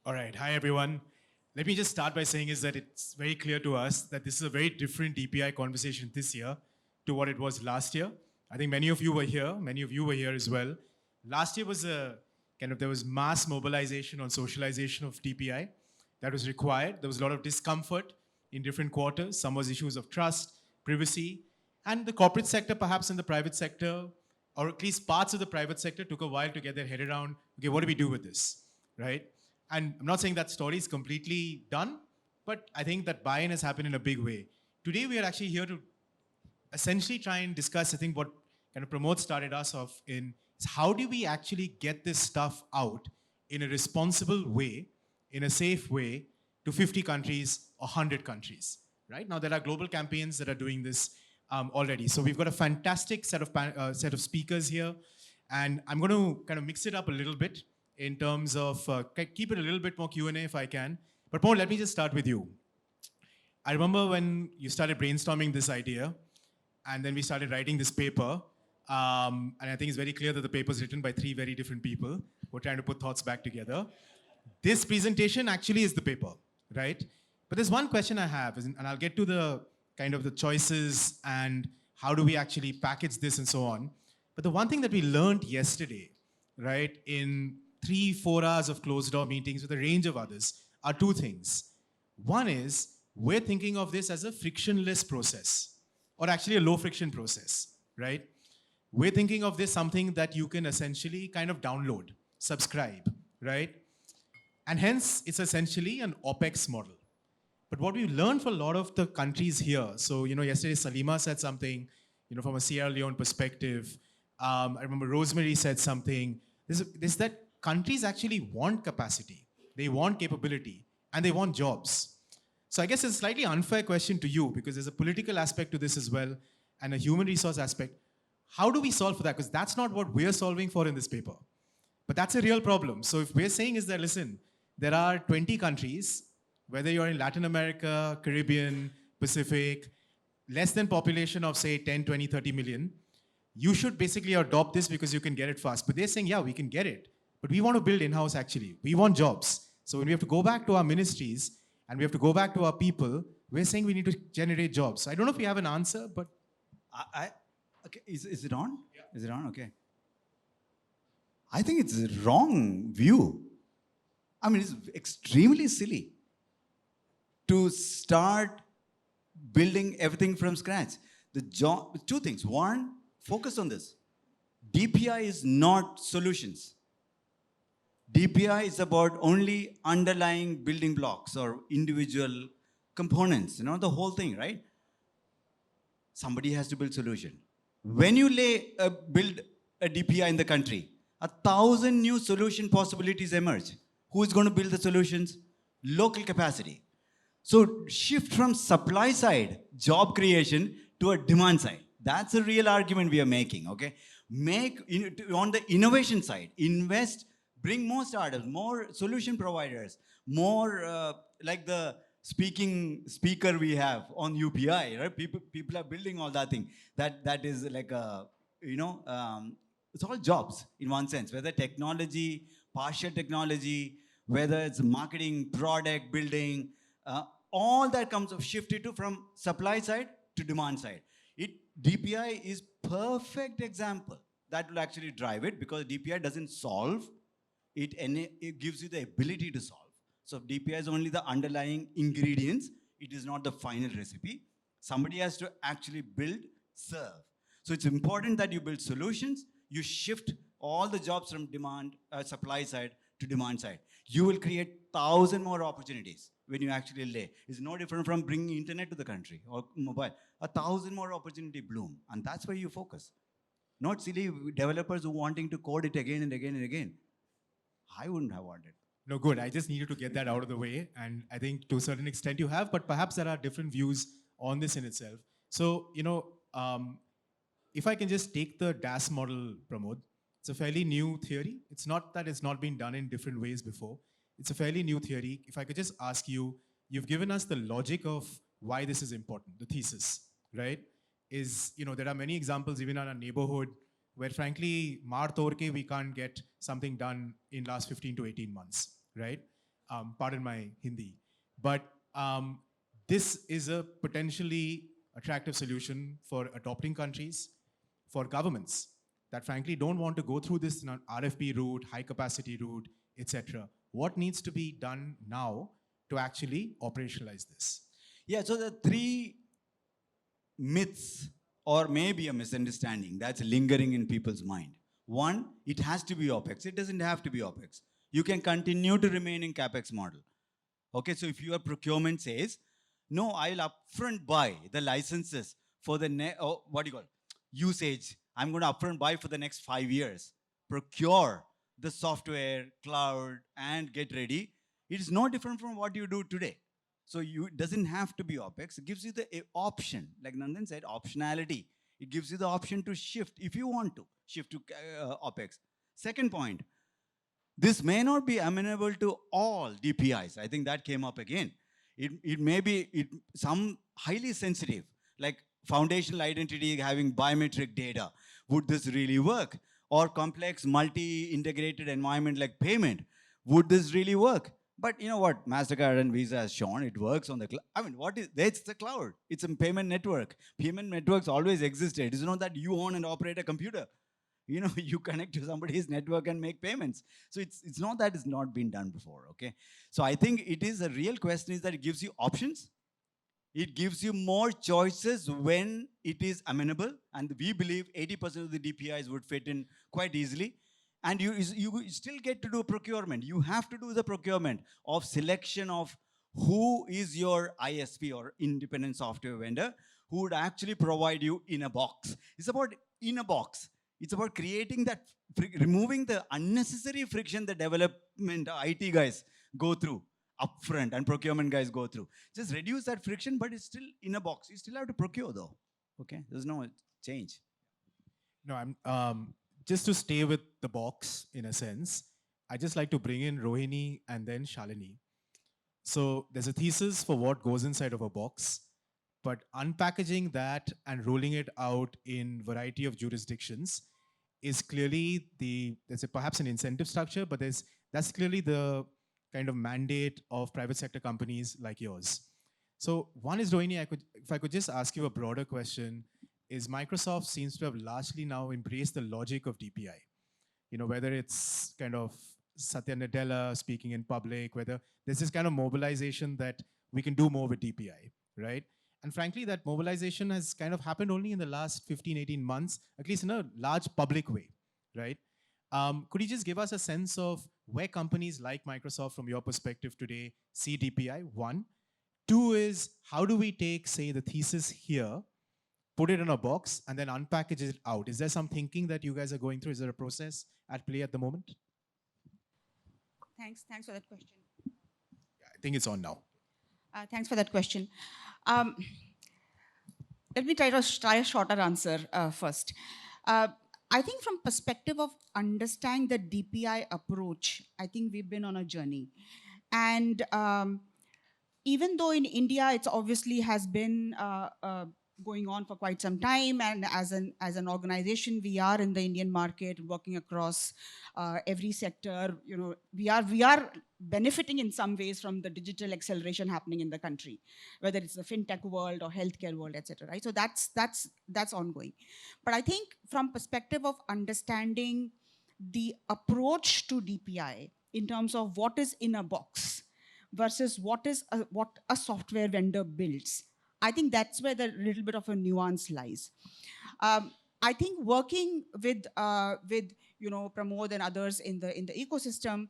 All right. Hi, everyone. Let me just start by saying is that it's very clear to us that this is a very different DPI conversation this year to what it was last year. I think many of you were here. Many of you were here as well. Last year was a there was mass mobilization on socialization of DPI that was required. There was a lot of discomfort in different quarters. Some was issues of trust, privacy, and the corporate sector, perhaps in the private sector, or at least parts of the private sector, took a while to get their head around, okay, what do we do with this, right? And I'm not saying that story is completely done, but I think that buy-in has happened in a big way. Today, we are actually here to essentially try and discuss, I think what kind of Pramod started us off in, is how do we actually get this stuff out in a responsible way, in a safe way, to 50 countries or 100 countries, right? Now, there are global campaigns that are doing this already. So we've got a fantastic set of speakers here, and I'm going to kind of mix it up a little bit in terms of, keep it a little bit more Q&A if I can. But Paul, let me just start with you. I remember when you started brainstorming this idea, and then we started writing this paper, and I think it's very clear that the paper is written by 3 very different people who are trying to put thoughts back together. This presentation actually is the paper, right? But there's one question I have, and I'll get to the kind of the choices and how do we actually package this and so on. But the one thing that we learned yesterday, right, in 3-4 hours of closed door meetings with a range of others are 2 things. One is we're thinking of this as a frictionless process, or actually a low friction process, right? We're thinking of this something that you can essentially kind of download, subscribe, right? And hence it's essentially an OpEx model. But what we've learned for a lot of the countries here, so yesterday Salima said something, from a Sierra Leone perspective. I remember Rosemary said something. This that countries actually want capacity, they want capability, and they want jobs. So I guess it's a slightly unfair question to you because there's a political aspect to this as well and a human resource aspect. How do we solve for that? Because that's not what we're solving for in this paper. But that's a real problem. So if we're saying is that, listen, there are 20 countries, whether you're in Latin America, Caribbean, Pacific, less than population of say 10, 20, 30 million, you should basically adopt this because you can get it fast. But they're saying, yeah, we can get it. But we want to build in-house actually. We want jobs. So when we have to go back to our ministries and we have to go back to our people, we're saying we need to generate jobs. So I don't know if we have an answer, but... Okay, is it on? Yeah. Is it on? Okay. I think it's a wrong view. I mean, it's extremely silly to start building everything from scratch. The job, 2 things. One, focus on this. DPI is not solutions. DPI is about only underlying building blocks or individual components, the whole thing, right? Somebody has to build solution. When you build a DPI in the country, 1,000 new solution possibilities emerge. Who is going to build the solutions? Local capacity. So shift from supply side, job creation, to a demand side. That's a real argument we are making, okay? On the innovation side, invest, bring more startups, more solution providers, more like the speaker we have on UPI, right? People are building all that thing. That is like a, it's all jobs in one sense, whether technology, partial technology, whether it's marketing, product building, all that comes of shifted to from supply side to demand side. DPI is perfect example that will actually drive it because DPI doesn't solve, it gives you the ability to solve. So DPI is only the underlying ingredients. It is not the final recipe. Somebody has to actually build, serve. So it's important that you build solutions. You shift all the jobs from supply side to demand side. You will create 1,000 more opportunities when you actually lay. It's no different from bringing internet to the country or mobile. 1,000 more opportunity bloom. And that's where you focus. Not silly developers who wanting to code it again and again and again. I wouldn't have wanted. No, good. I just needed to get that out of the way. And I think to a certain extent you have, but perhaps there are different views on this in itself. So, if I can just take the DAS model, Pramod, it's a fairly new theory. It's not that it's not been done in different ways before. It's a fairly new theory. If I could just ask you, you've given us the logic of why this is important, the thesis, right? There are many examples even in our neighborhood where frankly, maar torke, we can't get something done in last 15 to 18 months, right? Pardon my Hindi. But this is a potentially attractive solution for adopting countries, for governments that frankly don't want to go through this RFP route, high capacity route, etc. What needs to be done now to actually operationalize this? Yeah, so the three myths or maybe a misunderstanding that's lingering in people's mind. One, it has to be OPEX. It doesn't have to be OPEX. You can continue to remain in CAPEX model. Okay, so if your procurement says, no, I'll upfront buy the licenses for the, what do you call it? Usage. I'm going to upfront buy for the next 5 years. Procure the software, cloud, and get ready. It is no different from what you do today. So it doesn't have to be OPEX. It gives you the option. Like Nandan said, optionality. It gives you the option to shift if you want to shift to OPEX. Second point, this may not be amenable to all DPIs. I think that came up again. It may be some highly sensitive, like foundational identity having biometric data. Would this really work? Or complex multi-integrated environment like payment. Would this really work? But you know what? MasterCard and Visa has shown it works on the cloud. I mean, it's the cloud. It's a payment network. Payment networks always existed. It's not that you own and operate a computer. You know, you connect to somebody's network and make payments. So it's not that it's not been done before, okay? So I think it is a real question is that it gives you options. It gives you more choices when it is amenable. And we believe 80% of the DPIs would fit in quite easily. And you still get to do procurement. You have to do the procurement of selection of who is your ISP or independent software vendor who would actually provide you in a box. It's about in a box. It's about creating that, removing the unnecessary friction the development IT guys go through upfront and procurement guys go through. Just reduce that friction, but it's still in a box. You still have to procure though. Okay, there's no change. No, I'm just to stay with the box in a sense. I just like to bring in Rohini and then Shalini. So there's a thesis for what goes inside of a box, but unpackaging that and rolling it out in variety of jurisdictions is clearly there's perhaps an incentive structure, but that's clearly the kind of mandate of private sector companies like yours. So one is, Rohini, if I could just ask you a broader question, is Microsoft seems to have largely now embraced the logic of DPI. You know, whether it's kind of Satya Nadella speaking in public, whether there's this kind of mobilization that we can do more with DPI, right? And frankly, that mobilization has kind of happened only in the last 15, 18 months, at least in a large public way, right? Could you just give us a sense of where companies like Microsoft, from your perspective today, see DPI? One. Two is, how do we take, say, the thesis here, put it in a box, and then unpackage it out? Is there some thinking that you guys are going through? Is there a process at play at the moment? Thanks for that question. Yeah, I think it's on now. Thanks for that question. Let me try a shorter answer first. I think from perspective of understanding the DPI approach, I think we've been on a journey. And even though in India, it's obviously has been going on for quite some time, and as an organization, we are in the Indian market, working across every sector. You know, we are benefiting in some ways from the digital acceleration happening in the country, whether it's the fintech world or healthcare world, etc. Right? So that's ongoing. But I think from perspective of understanding the approach to DPI in terms of what is in a box versus what a software vendor builds, I think that's where the little bit of a nuance lies. I think working with you know, Pramod and others in the ecosystem,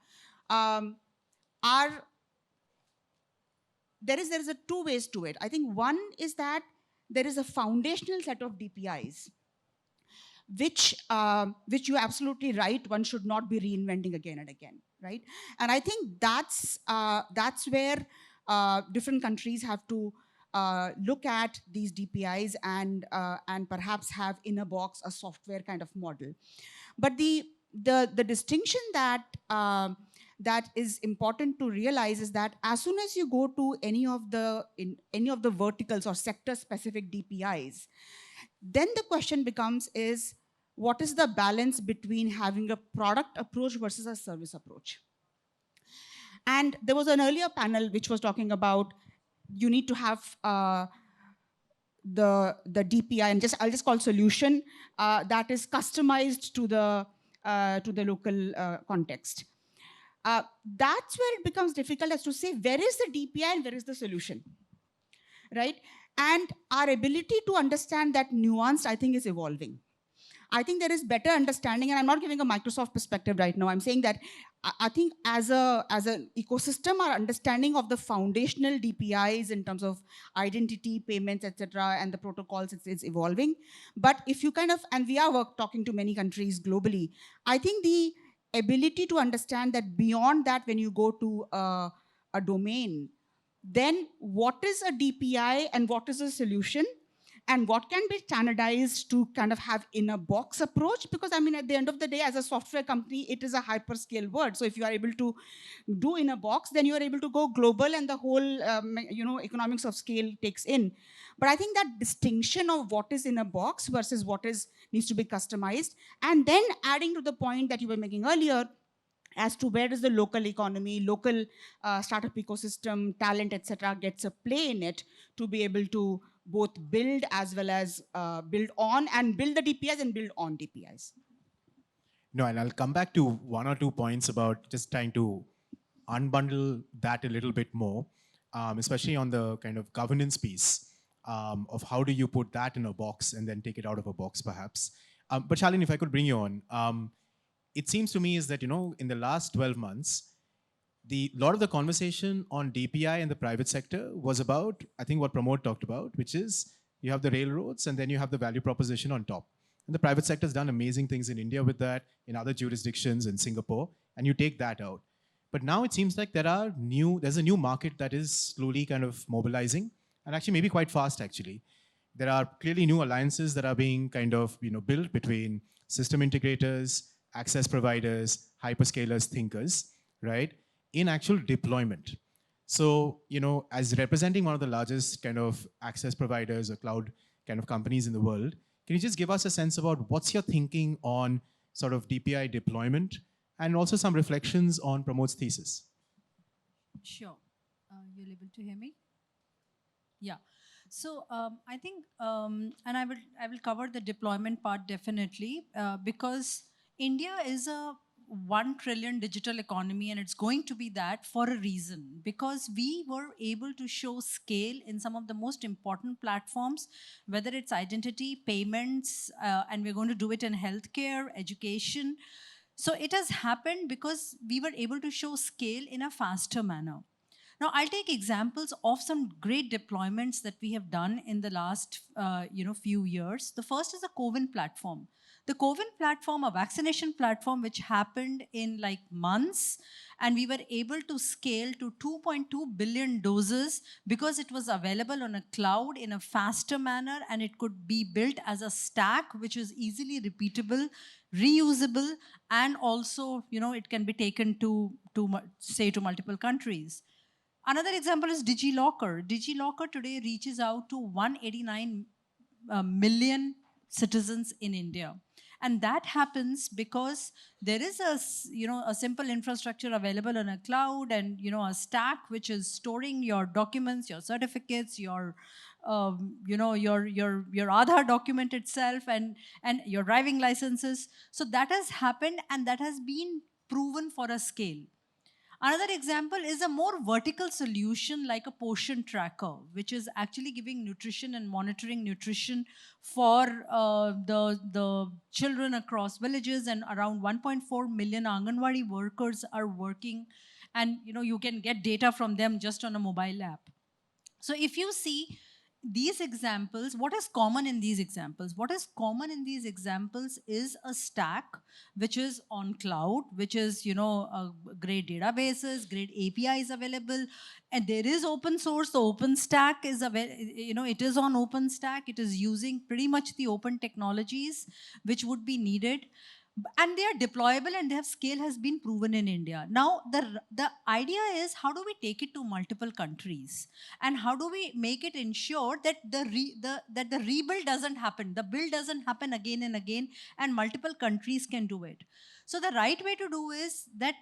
there is a two ways to it. I think one is that there is a foundational set of DPIs which you're absolutely right, one should not be reinventing again and again, right? And I think that's where different countries have to look at these DPIs and perhaps have in a box a software kind of model. But the distinction that that is important to realize is that as soon as you go to any of the verticals or sector specific DPIs, then the question becomes is, what is the balance between having a product approach versus a service approach? And there was an earlier panel which was talking about you need to have the DPI, and I'll just call solution that is customized to the local context. That's where it becomes difficult as to say where is the DPI and where is the solution, right? And our ability to understand that nuance, I think, is evolving. I think there is better understanding, and I'm not giving a Microsoft perspective right now. I'm saying that I think as an ecosystem, our understanding of the foundational DPIs in terms of identity, payments, etc., and the protocols, it's evolving. But if you kind of, and we are talking to many countries globally, I think the ability to understand that beyond that, when you go to a domain, then what is a DPI and what is a solution? And what can be standardized to kind of have in a box approach? Because I mean, at the end of the day, as a software company, it is a hyperscale word. So if you are able to do in a box, then you are able to go global, and the whole economics of scale takes in. But I think that distinction of what is in a box versus what is needs to be customized, and then adding to the point that you were making earlier, as to where does the local economy, local startup ecosystem, talent, etc., gets a play in it to be able to both build as well as build on and build the DPIs and build on DPIs. No, and I'll come back to one or two points about just trying to unbundle that a little bit more, especially on the kind of governance piece of how do you put that in a box and then take it out of a box, perhaps. But Shalin, if I could bring you on, it seems to me is that, in the last 12 months, a lot of the conversation on DPI in the private sector was about, I think, what Pramod talked about, which is you have the railroads and then you have the value proposition on top. And the private sector has done amazing things in India with that, in other jurisdictions, in Singapore, and you take that out. But now it seems like there's a new market that is slowly kind of mobilizing, and actually maybe quite fast, actually. There are clearly new alliances that are being kind of built between system integrators, access providers, hyperscalers, thinkers, right, in actual deployment. So, as representing one of the largest kind of access providers or cloud kind of companies in the world, can you just give us a sense about what's your thinking on sort of DPI deployment and also some reflections on Pramod's thesis? Sure. You're able to hear me? Yeah. So I think, and I will cover the deployment part definitely, because India is a 1 trillion digital economy, and it's going to be that for a reason, because we were able to show scale in some of the most important platforms, whether it's identity, payments, and we're going to do it in healthcare, education. So it has happened because we were able to show scale in a faster manner. Now, I'll take examples of some great deployments that we have done in the last few years. The first is the CoWIN platform. The CoWIN platform, a vaccination platform, which happened in like months, and we were able to scale to 2.2 billion doses because it was available on a cloud in a faster manner, and it could be built as a stack, which is easily repeatable, reusable, and also, it can be taken to multiple countries. Another example is DigiLocker. DigiLocker today reaches out to 189 million citizens in India. And that happens because there is a simple infrastructure available on a cloud, and a stack which is storing your documents, your certificates, your Aadhaar document itself, and your driving licenses. So that has happened, and that has been proven for a scale. Another example is a more vertical solution like a portion tracker, which is actually giving nutrition and monitoring nutrition for the children across villages, and around 1.4 million Anganwadi workers are working, and you can get data from them just on a mobile app. So if you see these examples, what is common in these examples? What is common in these examples is a stack which is on cloud, which is, great databases, great APIs available, and there is open source. The OpenStack is it is on OpenStack. It is using pretty much the open technologies which would be needed. And they are deployable and their scale has been proven in India. Now, the idea is how do we take it to multiple countries, and how do we make it ensure that the rebuild doesn't happen, the build doesn't happen again and again, and multiple countries can do it. So the right way to do is that,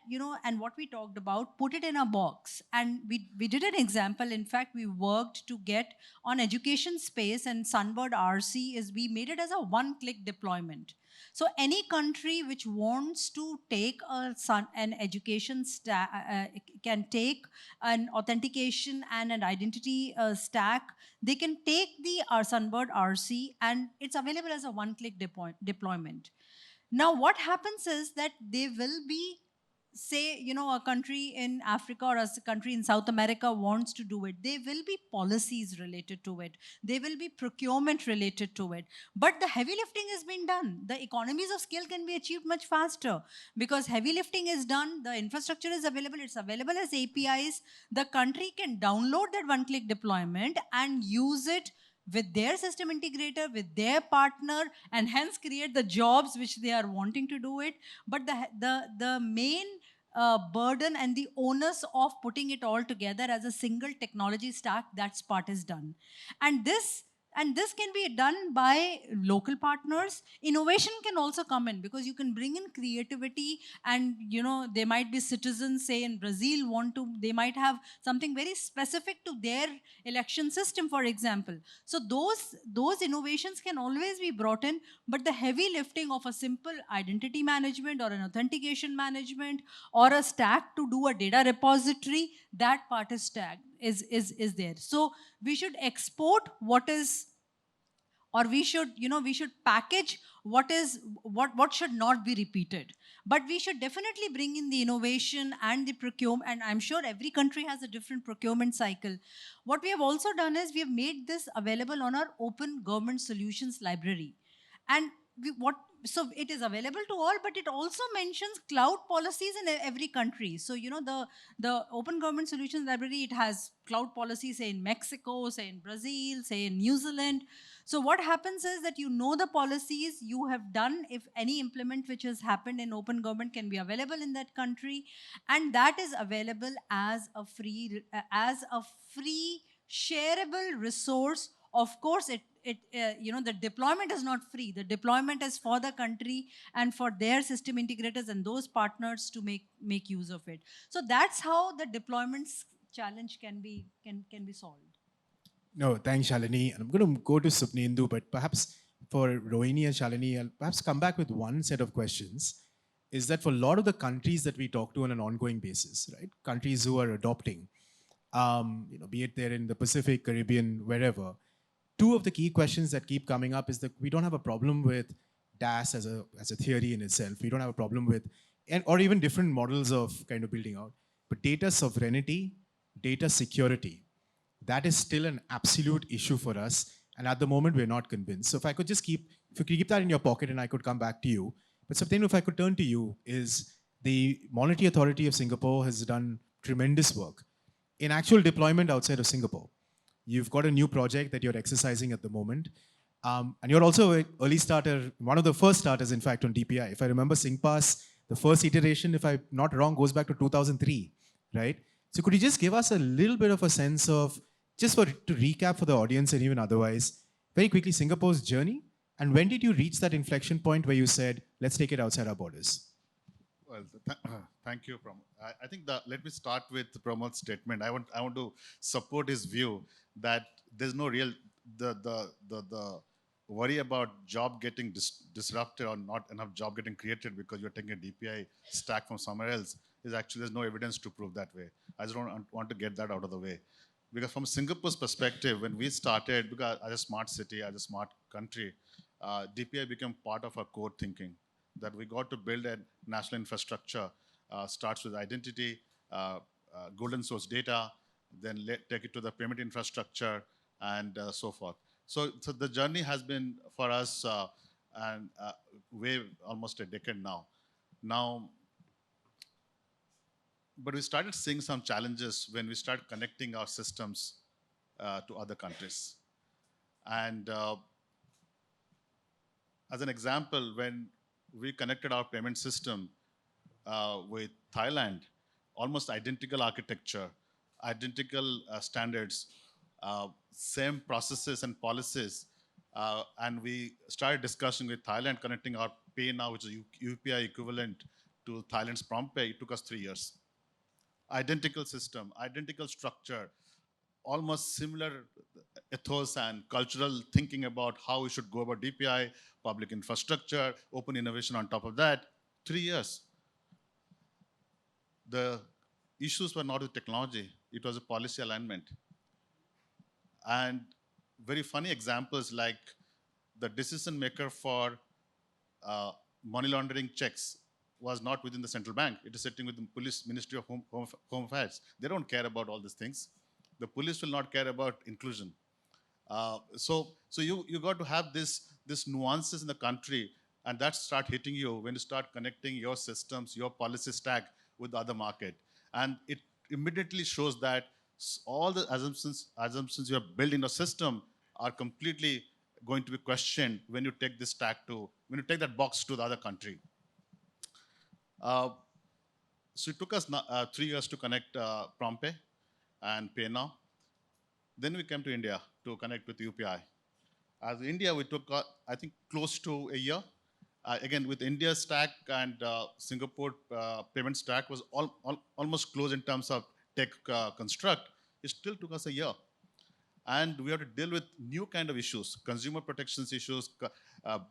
and what we talked about, put it in a box. And we did an example. In fact, we worked to get on education space, and Sunbird RC is, we made it as a one-click deployment. So any country which wants to take an education can take an authentication and an identity stack. They can take the Sunbird RC, and it's available as a one-click deployment. Now, what happens is that they will be, say, a country in Africa or a country in South America wants to do it. There will be policies related to it. There will be procurement related to it. But the heavy lifting has been done. The economies of scale can be achieved much faster because heavy lifting is done. The infrastructure is available. It's available as APIs. The country can download that one-click deployment and use it with their system integrator, with their partner, and hence create the jobs which they are wanting to do it. But the main burden and the onus of putting it all together as a single technology stack, that part is done. And this can be done by local partners. Innovation can also come in because you can bring in creativity, and there might be citizens, say in Brazil, they might have something very specific to their election system, for example. So those innovations can always be brought in, but the heavy lifting of a simple identity management or an authentication management or a stack to do a data repository, that part is there. So we should export what is, or we should package what should not be repeated. But we should definitely bring in the innovation and the procurement, and I'm sure every country has a different procurement cycle. What we have also done is we have made this available on our open government solutions library. And so it is available to all, but it also mentions cloud policies in every country. So the open government solutions library, it has cloud policies, say in Mexico, say in Brazil, say in New Zealand. So what happens is that the policies you have done, if any implement which has happened in open government can be available in that country, and that is available as a free shareable resource. Of course, the deployment is not free. The deployment is for the country and for their system integrators and those partners to make use of it. So that's how the deployment challenge can be solved. No, thanks, Shalini. And I'm going to go to Sopnendu, but perhaps for Rohini and Shalini, I'll perhaps come back with one set of questions. Is that for a lot of the countries that we talk to on an ongoing basis, right? Countries who are adopting, be it there in the Pacific, Caribbean, wherever. Two of the key questions that keep coming up is that we don't have a problem with DAS as a theory in itself. We don't have a problem with, or even different models of kind of building out. But data sovereignty, data security, that is still an absolute issue for us. And at the moment, we're not convinced. So if you could keep that in your pocket and I could come back to you. But something, if I could turn to you, is the Monetary Authority of Singapore has done tremendous work in actual deployment outside of Singapore. You've got a new project that you're exercising at the moment. And you're also an early starter, one of the first starters, in fact, on DPI. If I remember SingPass, the first iteration, if I'm not wrong, goes back to 2003, right? So could you just give us a little bit of a sense of, to recap for the audience and even otherwise, very quickly, Singapore's journey, and when did you reach that inflection point where you said, let's take it outside our borders? Well, thank you, Pramod. I think let me start with Pramod's statement. I want to support his view that there's no real the worry about job getting disrupted or not enough job getting created because you're taking a DPI stack from somewhere else is actually, there's no evidence to prove that way. I just want to get that out of the way. Because from Singapore's perspective, when we started, because as a smart city, as a smart country, DPI became part of our core thinking. That we got to build a national infrastructure, starts with identity, golden source data, then take it to the payment infrastructure, and so forth. So the journey has been for us way almost a decade now. But we started seeing some challenges when we started connecting our systems to other countries. And as an example, when we connected our payment system with Thailand, almost identical architecture, identical standards, same processes and policies. And we started discussing with Thailand, connecting our Pay Now, which is UPI equivalent to Thailand's PromptPay. It took us 3 years. Identical system, identical structure, almost similar ethos and cultural thinking about how we should go about DPI, public infrastructure, open innovation on top of that. 3 years. The issues were not with technology, it was a policy alignment. And very funny examples like the decision maker for money laundering checks was not within the central bank. It is sitting with the police, Ministry of Home Affairs. They don't care about all these things. The police will not care about inclusion. So you got to have this nuances in the country, and that start hitting you when you start connecting your systems, your policy stack with the other market. And it immediately shows that all the assumptions you have built in a system are completely going to be questioned when you take this stack to, when you take that box to the other country. So it took us 3 years to connect PromptPay and Pay Now. Then we came to India to connect with UPI. As India, we took, I think, close to a year. Again, with IndiaStack and Singapore payment stack was almost close in terms of tech construct. It still took us a year. And we have to deal with new kind of issues, consumer protections issues,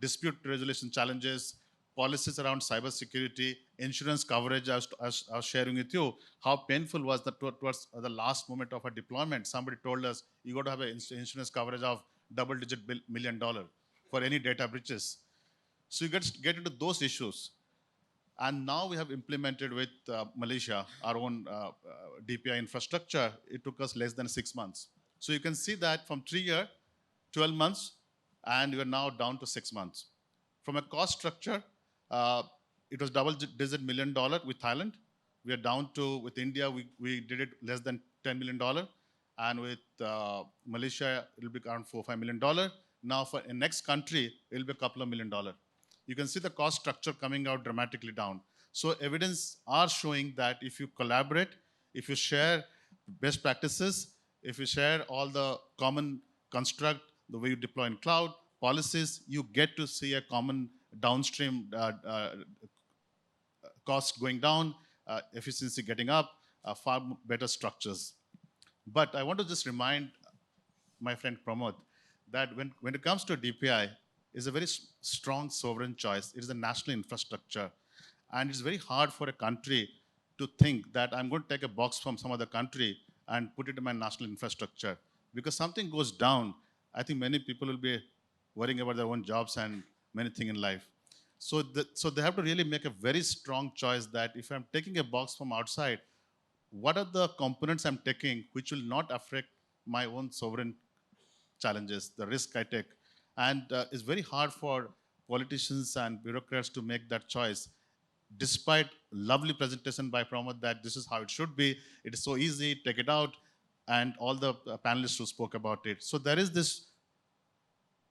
dispute resolution challenges, policies around cybersecurity, insurance coverage. I was sharing with you how painful was that towards the last moment of our deployment. Somebody told us you got to have an insurance coverage of double-digit $1 million for any data breaches. So you get into those issues. And now we have implemented with Malaysia our own DPI infrastructure. It took us less than 6 months. So you can see that from 3 years, 12 months, and we are now down to 6 months. From a cost structure, it was double-digit $1 million with Thailand. We are down to, with India, we did it less than $10 million. And with Malaysia, it will be around $4 or $5 million. Now for a next country, it will be a couple of $1 million. You can see the cost structure coming out dramatically down. So evidence are showing that if you collaborate, if you share best practices, if you share all the common construct, the way you deploy in cloud, policies, you get to see a common downstream cost going down, efficiency getting up, far better structures. But I want to just remind my friend Pramod that when it comes to DPI, it's a very strong sovereign choice. It is a national infrastructure. And it's very hard for a country to think that I'm going to take a box from some other country and put it in my national infrastructure. Because something goes down, I think many people will be worrying about their own jobs and many things in life. So they have to really make a very strong choice that if I'm taking a box from outside, what are the components I'm taking which will not affect my own sovereign challenges, the risk I take. And it's very hard for politicians and bureaucrats to make that choice, despite lovely presentation by Pramod that this is how it should be, it is so easy, take it out, and all the panelists who spoke about it. So there is this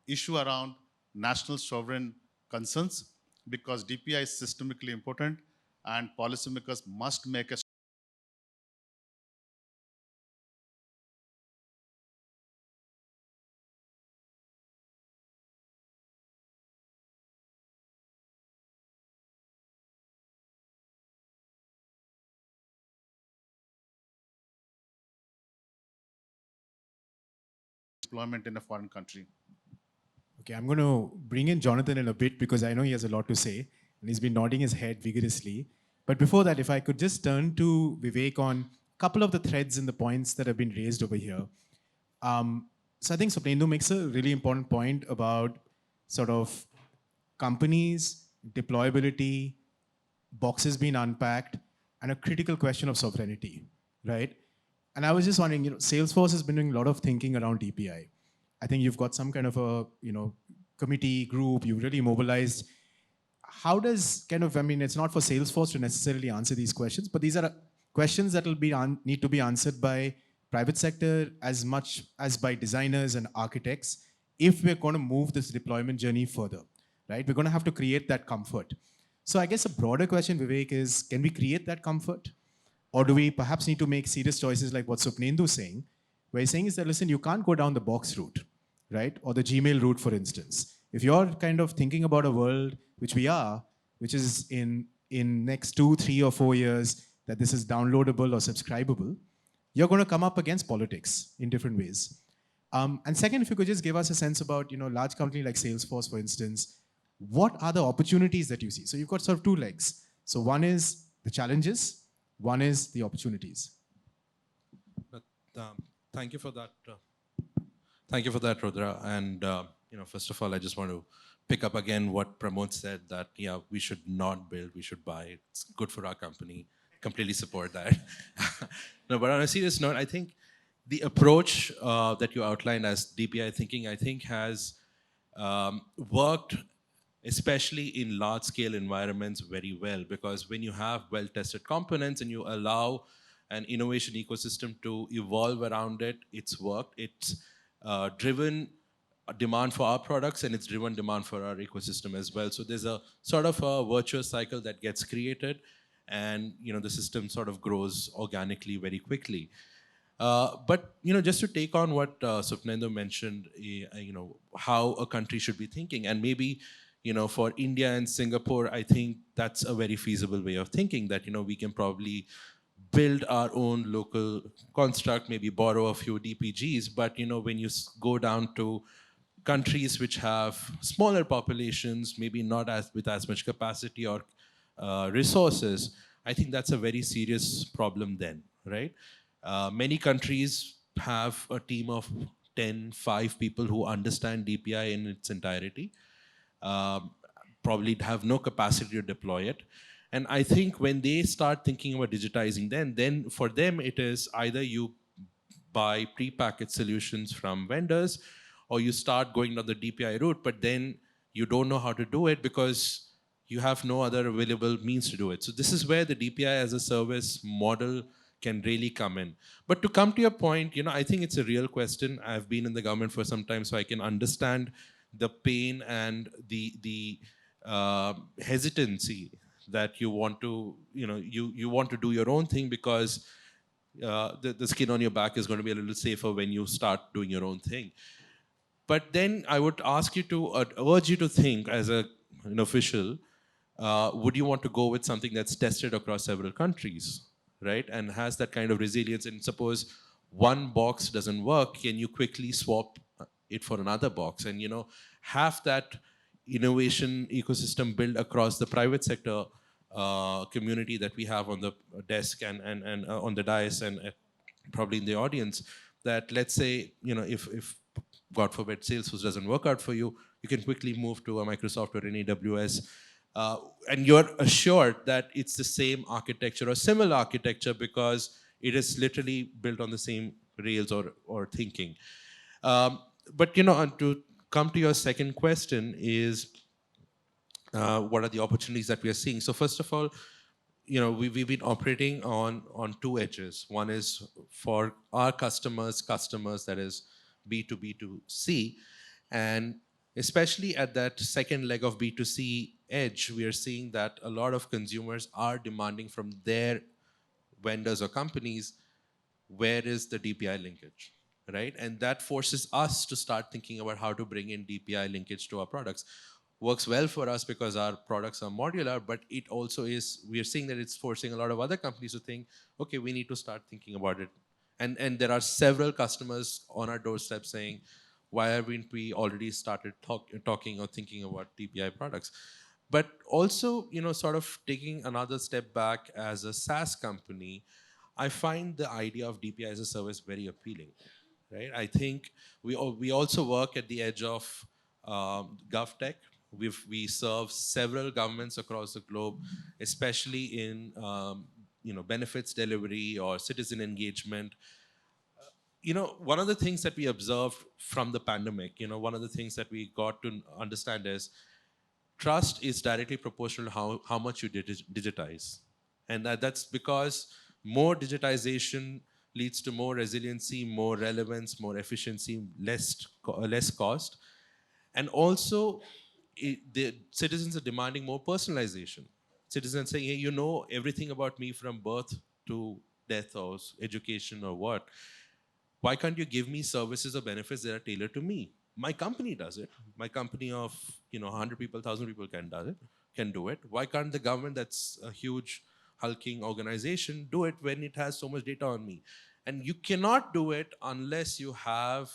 issue around national sovereign concerns because DPI is systemically important and policymakers must make a deployment in a foreign country. Okay, I'm going to bring in Jonathan in a bit because I know he has a lot to say and he's been nodding his head vigorously. But before that, if I could just turn to Vivek on a couple of the threads and the points that have been raised over here. So I think Sopnendu makes a really important point about sort of companies, deployability, boxes being unpacked, and a critical question of sovereignty, right? And I was just wondering, Salesforce has been doing a lot of thinking around DPI. I think you've got some kind of a, committee group, you've really mobilized. How does it's not for Salesforce to necessarily answer these questions, but these are questions that will need to be answered by private sector as much as by designers and architects if we're going to move this deployment journey further, right? We're going to have to create that comfort. So I guess a broader question, Vivek, is can we create that comfort? Or do we perhaps need to make serious choices like what Sopnendu is saying, where he's saying is that, listen, you can't go down the box route, right? Or the Gmail route, for instance. If you're kind of thinking about a world, which we are, which is in next 2, 3, or 4 years, that this is downloadable or subscribable, you're going to come up against politics in different ways. And second, if you could just give us a sense about, large company like Salesforce, for instance, what are the opportunities that you see? So you've got sort of two legs. So one is the challenges, one is the opportunities. But, thank you for that. Thank you for that, Rudra. And first of all, I just want to pick up again what Pramod said, that we should not build, we should buy. It's good for our company. Completely support that. No, but on a serious note, I think the approach that you outlined as DPI thinking, I think has worked, especially in large-scale environments, very well, because when you have well-tested components and you allow an innovation ecosystem to evolve around it, it's worked. It's driven a demand for our products, and it's driven demand for our ecosystem as well. So there's a sort of a virtuous cycle that gets created, and the system sort of grows organically very quickly. But just to take on what Sopnendu mentioned, how a country should be thinking, and maybe for India and Singapore, I think that's a very feasible way of thinking, that we can probably build our own local construct, maybe borrow a few DPGs. But when you go down to countries which have smaller populations, maybe not with as much capacity or resources, I think that's a very serious problem then, right? Many countries have a team of 10, 5 people who understand DPI in its entirety, probably have no capacity to deploy it. And I think when they start thinking about digitizing, then for them it is either you buy pre-packaged solutions from vendors, or you start going down the DPI route, but then you don't know how to do it because you have no other available means to do it. So this is where the DPI as a service model can really come in. But to come to your point, I think it's a real question. I've been in the government for some time, so I can understand the pain and the hesitancy that you want to, you want to do your own thing, because the skin on your back is going to be a little safer when you start doing your own thing. But then I would ask you to, urge you to think as an official, would you want to go with something that's tested across several countries, right? And has that kind of resilience. And suppose one box doesn't work, can you quickly swap it for another box? And have that innovation ecosystem built across the private sector community that we have on the desk and on the dais and probably in the audience, that let's say, if God forbid Salesforce doesn't work out for you, you can quickly move to a Microsoft or an AWS, and you're assured that it's the same architecture or similar architecture because it is literally built on the same rails or thinking. But and to come to your second question is, what are the opportunities that we are seeing? So first of all, we've been operating on two edges. One is for our customers, that is B2B2C, and especially at that second leg of B2C edge, we are seeing that a lot of consumers are demanding from their vendors or companies, where is the DPI linkage, right? And that forces us to start thinking about how to bring in DPI linkage to our products. Works well for us because our products are modular, but it also is, we are seeing that it's forcing a lot of other companies to think, okay, we need to start thinking about it. And there are several customers on our doorstep saying, why haven't we already started talking or thinking about DPI products? But also, sort of taking another step back as a SaaS company, I find the idea of DPI as a service very appealing, right? I think we also work at the edge of GovTech. We serve several governments across the globe, especially in benefits delivery or citizen engagement. One of the things that we observed from the pandemic, one of the things that we got to understand is trust is directly proportional to how much you digitize. And that's because more digitization leads to more resiliency, more relevance, more efficiency, less cost. And also, the citizens are demanding more personalization. Citizens saying, hey, you know everything about me from birth to death or education or what. Why can't you give me services or benefits that are tailored to me? My company does it. My company of 100 people, 1,000 people can do it. Why can't the government, that's a huge hulking organization, do it when it has so much data on me? And you cannot do it unless you have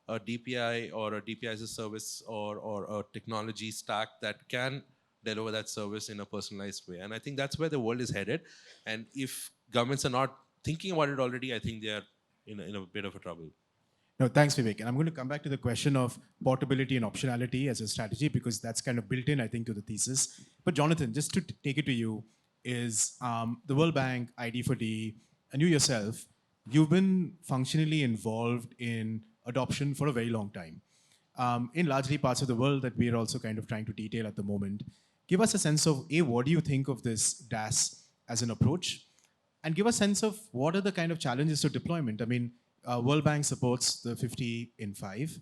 a DPI or a DPI as a service or a technology stack that can deliver that service in a personalized way. And I think that's where the world is headed. And if governments are not thinking about it already, I think they are in a bit of a trouble. No, thanks, Vivek. And I'm going to come back to the question of portability and optionality as a strategy because that's kind of built in, I think, to the thesis. But Jonathan, just to take it to you, is the World Bank, ID for D, and you yourself, you've been functionally involved in adoption for a very long time. In largely parts of the world that we're also kind of trying to detail at the moment. Give us a sense of, A, what do you think of this DAS as an approach? And give a sense of what are the kind of challenges to deployment. I mean, World Bank supports the 50 in 5.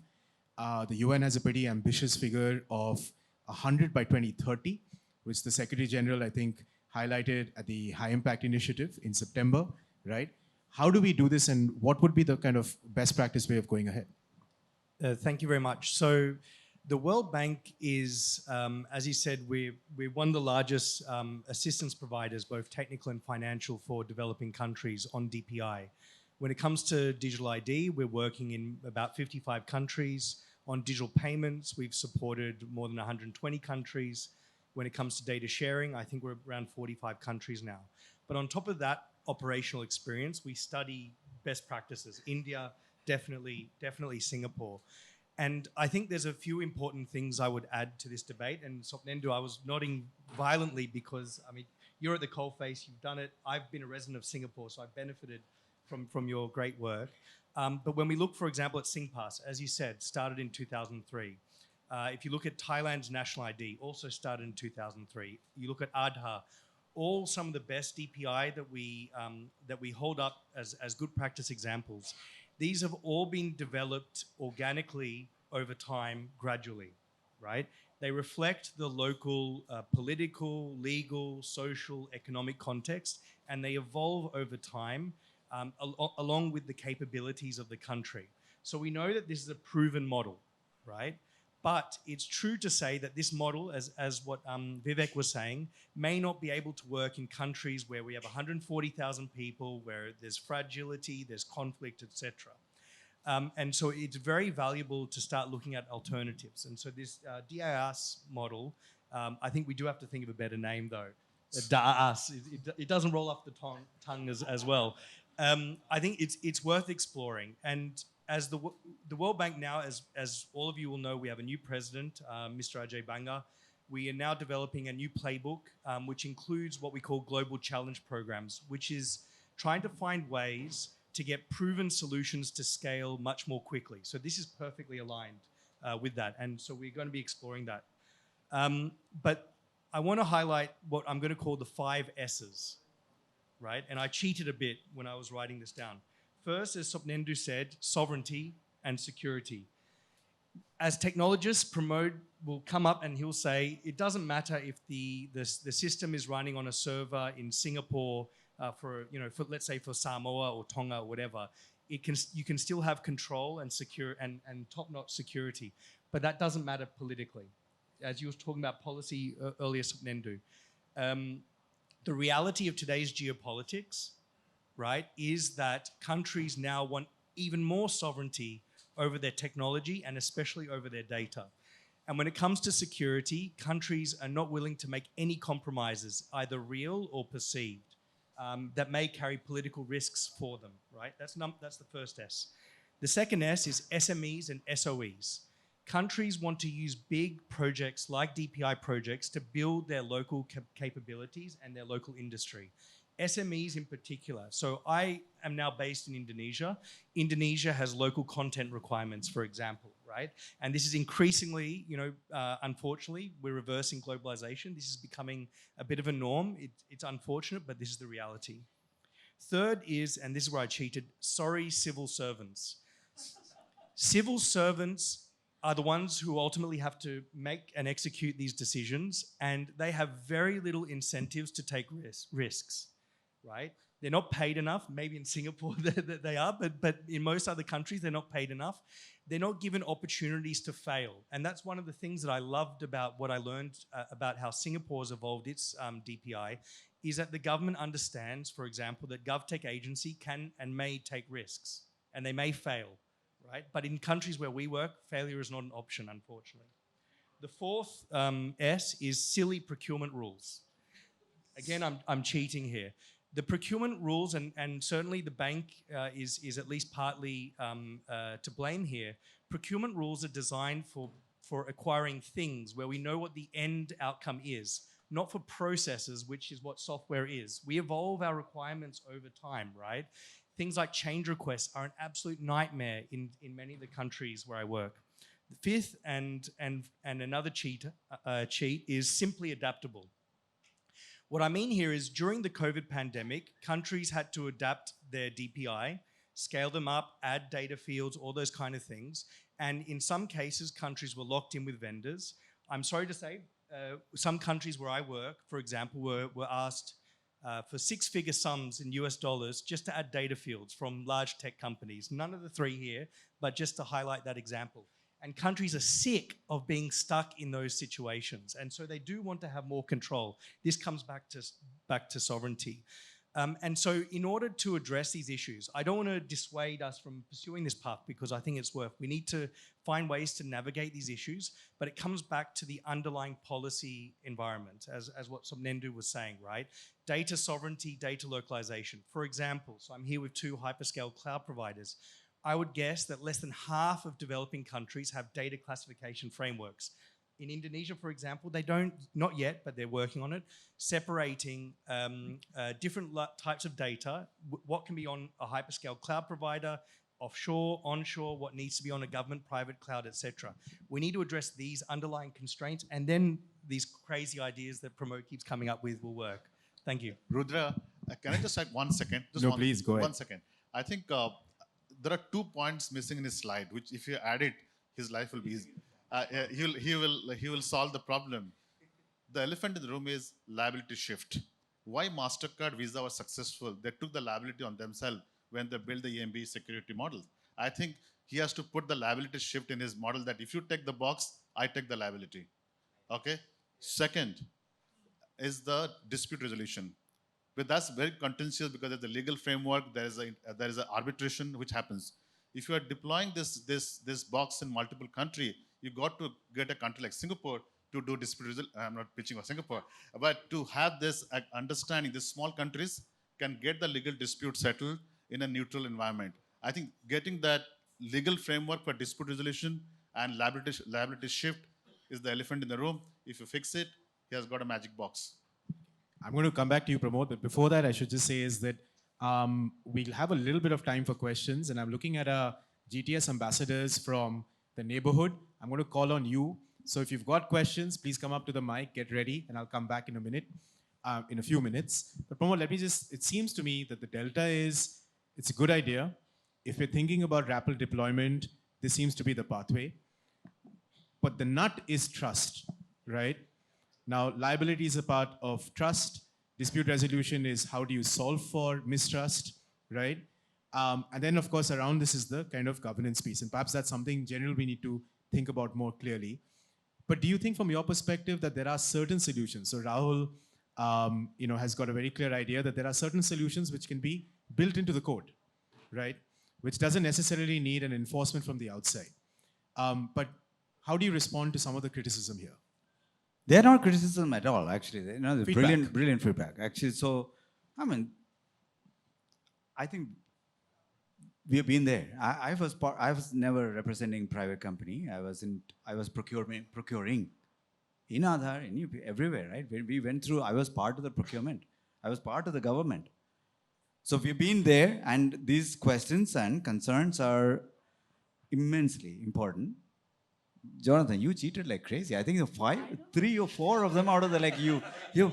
The UN has a pretty ambitious figure of 100 by 2030, which the Secretary General, I think, highlighted at the High Impact Initiative in September, right? How do we do this and what would be the kind of best practice way of going ahead? Thank you very much. So the World Bank is, as you said, we're one of the largest assistance providers, both technical and financial, for developing countries on DPI. When it comes to digital ID, we're working in about 55 countries. On digital payments, we've supported more than 120 countries. When it comes to data sharing, I think we're around 45 countries now. But on top of that operational experience, we study best practices. India, definitely Singapore. And I think there's a few important things I would add to this debate. And Sopnendu, I was nodding violently because, I mean, you're at the coalface, you've done it. I've been a resident of Singapore, so I've benefited from your great work. But when we look, for example, at SingPass, as you said, started in 2003. If you look at Thailand's national ID, also started in 2003. You look at Aadhaar, all some of the best DPI that we hold up as good practice examples. These have all been developed organically over time, gradually, right? They reflect the local political, legal, social, economic context, and they evolve over time along with the capabilities of the country. So we know that this is a proven model, right? But it's true to say that this model, as what Vivek was saying, may not be able to work in countries where we have 140,000 people, where there's fragility, there's conflict, etc. And so it's very valuable to start looking at alternatives. And so this DIS model, I think we do have to think of a better name though. DIS, it doesn't roll off the tongue as well. I think it's worth exploring. And as the World Bank now, as all of you will know, we have a new president, Mr. Ajay Banga. We are now developing a new playbook, which includes what we call global challenge programs, which is trying to find ways to get proven solutions to scale much more quickly. So this is perfectly aligned with that. And so we're going to be exploring that. But I want to highlight what I'm going to call the 5 S's, right? And I cheated a bit when I was writing this down. First, as Sopnendu said, sovereignty and security. As technologists, Pramod will come up and he'll say, it doesn't matter if the system is running on a server in Singapore for let's say for Samoa or Tonga or whatever. You can still have control and secure and top-notch security, but that doesn't matter politically. As you were talking about policy earlier, Sopnendu, the reality of today's geopolitics, right, is that countries now want even more sovereignty over their technology and especially over their data. And when it comes to security, countries are not willing to make any compromises, either real or perceived, that may carry political risks for them, right? That's the first S. The second S is SMEs and SOEs. Countries want to use big projects like DPI projects to build their local capabilities and their local industry. SMEs in particular. So I am now based in Indonesia. Indonesia has local content requirements, for example, right? And this is increasingly, unfortunately, we're reversing globalization. This is becoming a bit of a norm. It's unfortunate, but this is the reality. Third is, and this is where I cheated, sorry, civil servants. Civil servants are the ones who ultimately have to make and execute these decisions, and they have very little incentives to take risks, right? They're not paid enough. Maybe in Singapore they are, but in most other countries they're not paid enough. They're not given opportunities to fail, and that's one of the things that I loved about what I learned about how Singapore's evolved its DPI, is that the government understands, for example, that GovTech agency can and may take risks, and they may fail. Right? But in countries where we work, failure is not an option, unfortunately. The fourth S is silly procurement rules. Again, I'm cheating here. The procurement rules, and certainly the bank is at least partly to blame here. Procurement rules are designed for acquiring things where we know what the end outcome is, not for processes, which is what software is. We evolve our requirements over time, right? Things like change requests are an absolute nightmare in many of the countries where I work. The fifth and another cheat is simply adaptable. What I mean here is during the COVID pandemic, countries had to adapt their DPI, scale them up, add data fields, all those kind of things. And in some cases, countries were locked in with vendors. I'm sorry to say, some countries where I work, for example, were asked for six-figure sums in US dollars just to add data fields from large tech companies. None of the three here, but just to highlight that example. And countries are sick of being stuck in those situations. And so they do want to have more control. This comes back to sovereignty. And so in order to address these issues, I don't want to dissuade us from pursuing this path because I think it's worth. We need to find ways to navigate these issues, but it comes back to the underlying policy environment, as what Sopnendu was saying, right? Data sovereignty, data localization. For example, so I'm here with two hyperscale cloud providers. I would guess that less than half of developing countries have data classification frameworks. In Indonesia, for example, they don't, not yet, but they're working on it, separating different types of data, what can be on a hyperscale cloud provider, offshore, onshore, what needs to be on a government, private cloud, etc. We need to address these underlying constraints, and then these crazy ideas that Pramod keeps coming up with will work. Thank you. Rudra, can I just have 1 second? Just No, please, go ahead. 1 second. I think there are 2 points missing in his slide, which if you add it, his life will be easy. He will solve the problem. The elephant in the room is liability shift. Why MasterCard, Visa were successful? They took the liability on themselves when they built the EMB security model. I think he has to put the liability shift in his model that if you take the box, I take the liability. Okay? Second is the dispute resolution. But that's very contentious because there's a legal framework, there is an arbitration which happens. If you are deploying this box in multiple countries, you got to get a country like Singapore to do dispute resolution. I'm not pitching for Singapore, but to have this understanding, these small countries can get the legal dispute settled in a neutral environment. I think getting that legal framework for dispute resolution and liability shift is the elephant in the room. If you fix it, he has got a magic box. I'm going to come back to you, Pramod, but before that, I should just say is that we'll have a little bit of time for questions, and I'm looking at our GTS ambassadors from the neighborhood. I'm going to call on you. So if you've got questions, please come up to the mic, get ready, and I'll come back in a few minutes. But Pramod, it seems to me that the delta is, it's a good idea. If we're thinking about rapid deployment, this seems to be the pathway. But the nut is trust, right? Now, liability is a part of trust. Dispute resolution is how do you solve for mistrust, right? And then, of course, around this is the kind of governance piece. And perhaps that's something in general we need to think about more clearly. But do you think from your perspective that there are certain solutions? So Rahul has got a very clear idea that there are certain solutions which can be built into the code, right? Which doesn't necessarily need an enforcement from the outside. But how do you respond to some of the criticism here? They're not criticism at all, actually. Feedback. Brilliant feedback. Actually, so, I think we have been there. I was never representing private company. I was procuring in Aadhaar, everywhere, right? When we went through, I was part of the procurement. I was part of the government. So we've been there, and these questions and concerns are immensely important. Jonathan, you cheated like crazy. I think 3 or 4 of them out of the you.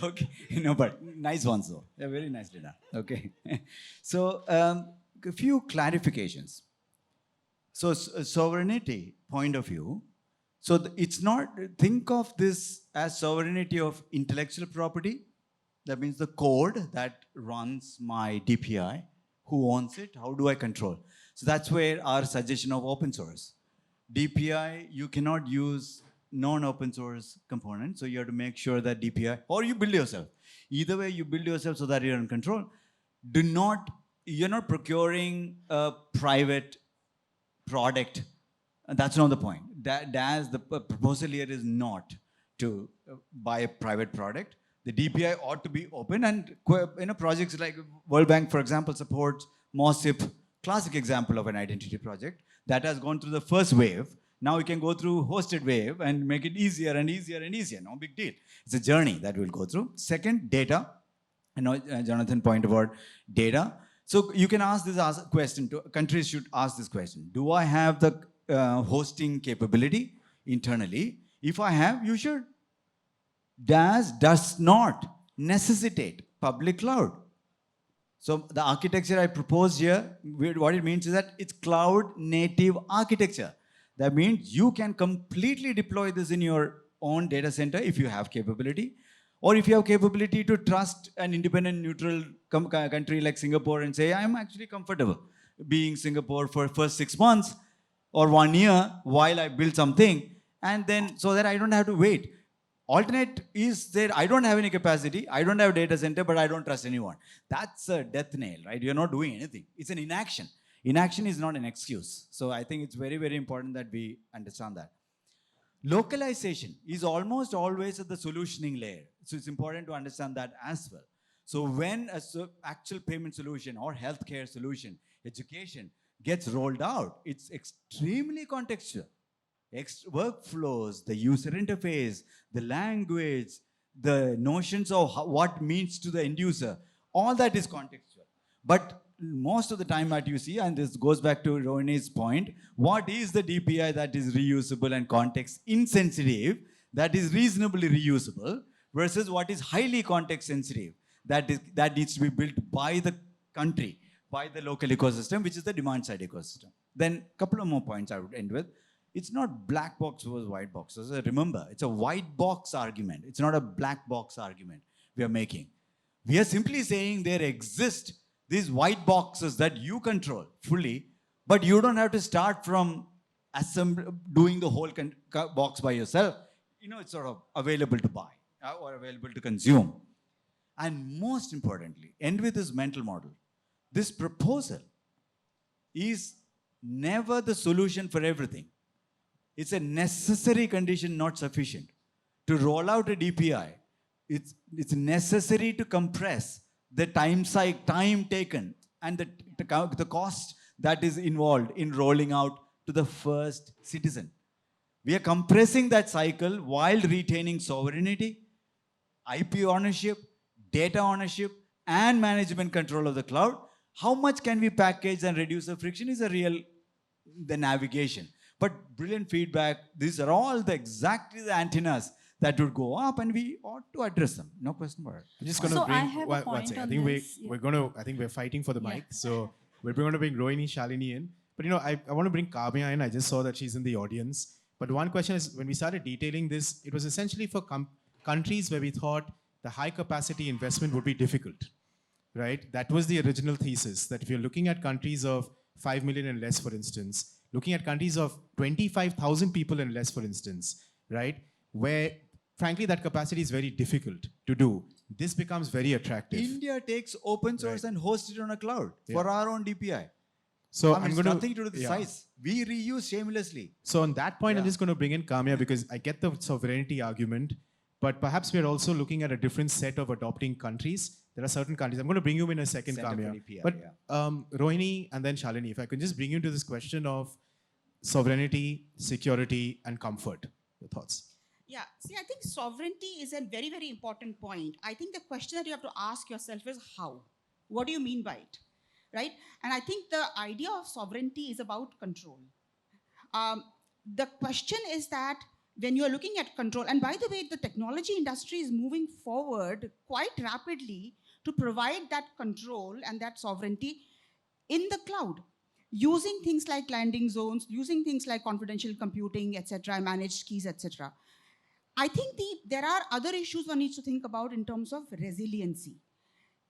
Okay, but nice ones though. They're very nicely done. Okay. So a few clarifications. So sovereignty point of view, so it's not, think of this as sovereignty of intellectual property. That means the code that runs my DPI, who owns it, how do I control? So that's where our suggestion of open source. DPI, you cannot use non-open source components, so you have to make sure that DPI, or you build yourself. Either way, you build yourself so that you're in control. You're not procuring a private product. That's not the point. The proposal here is not to buy a private product. The DPI ought to be open, and projects like World Bank, for example, supports MOSIP, classic example of an identity project that has gone through the first wave. Now we can go through hosted wave and make it easier and easier and easier. No big deal. It's a journey that we'll go through. Second, data. I know Jonathan pointed about data. So you can ask this question, countries should ask this question. Do I have the hosting capability internally? If I have, you should. Does not necessitate public cloud. So the architecture I propose here, what it means is that it's cloud native architecture. That means you can completely deploy this in your own data center if you have capability, or if you have capability to trust an independent, neutral country like Singapore and say, I'm actually comfortable being Singapore for first 6 months or 1 year while I build something, and then so that I don't have to wait. Alternate is that I don't have any capacity, I don't have data center, but I don't trust anyone. That's a death nail, right? You're not doing anything. It's an inaction. Inaction is not an excuse. So I think it's very, very important that we understand that. Localization is almost always at the solutioning layer. So it's important to understand that as well. So when an actual payment solution or healthcare solution, education gets rolled out, it's extremely contextual. Workflows, the user interface, the language, the notions of what means to the end user, all that is contextual. But most of the time that you see, and this goes back to Rohini's point, what is the DPI that is reusable and context insensitive, that is reasonably reusable, versus what is highly context sensitive, that needs to be built by the country, by the local ecosystem, which is the demand side ecosystem. Then a couple of more points I would end with. It's not black box versus white box. So remember, it's a white box argument. It's not a black box argument we are making. We are simply saying there exist these white boxes that you control fully, but you don't have to start from doing the whole box by yourself. It's sort of available to buy or available to consume. And most importantly, end with this mental model. This proposal is never the solution for everything. It's a necessary condition, not sufficient. To roll out a DPI, it's necessary to compress the time taken and the cost that is involved in rolling out to the first citizen. We are compressing that cycle while retaining sovereignty, IP ownership, data ownership, and management control of the cloud. How much can we package and reduce the friction is the navigation. But brilliant feedback. These are all exactly the antennas that would go up, and we ought to address them. No question about it. I'm just going to So bring I have a one point second. on I think this. I think we're fighting for the Yeah. mic. So we're going to bring Rohini, Shalini in. But I want to bring Kamya in. I just saw that she's in the audience. But one question is, when we started detailing this, it was essentially for countries where we thought the high capacity investment would be difficult, right? That was the original thesis, that if you're looking at countries of 5 million and less, for instance, looking at countries of 25,000 people and less, for instance, right? Where, frankly, that capacity is very difficult to do. This becomes very attractive. India takes open source and hosts it on a cloud for our own DPI. So I'm I'm it's going to... nothing to do with the size. We reuse shamelessly. So on that point, I'm just going to bring in Kamya because I get the sovereignty argument, but perhaps we're also looking at a different set of adopting countries. There are certain countries. I'm going to bring you in a second, Center for Kamya. DPI, But yeah. Rohini and then Shalini, if I could just bring you to this question of sovereignty, security, and comfort. Your thoughts? Yeah, see, I think sovereignty is a very, very important point. I think the question that you have to ask yourself is how? What do you mean by it? Right? And I think the idea of sovereignty is about control. The question is that when you're looking at control, and by the way, the technology industry is moving forward quite rapidly to provide that control and that sovereignty in the cloud. using things like landing zones, using things like confidential computing, etc., managed keys, etc. I think there are other issues one needs to think about in terms of resiliency,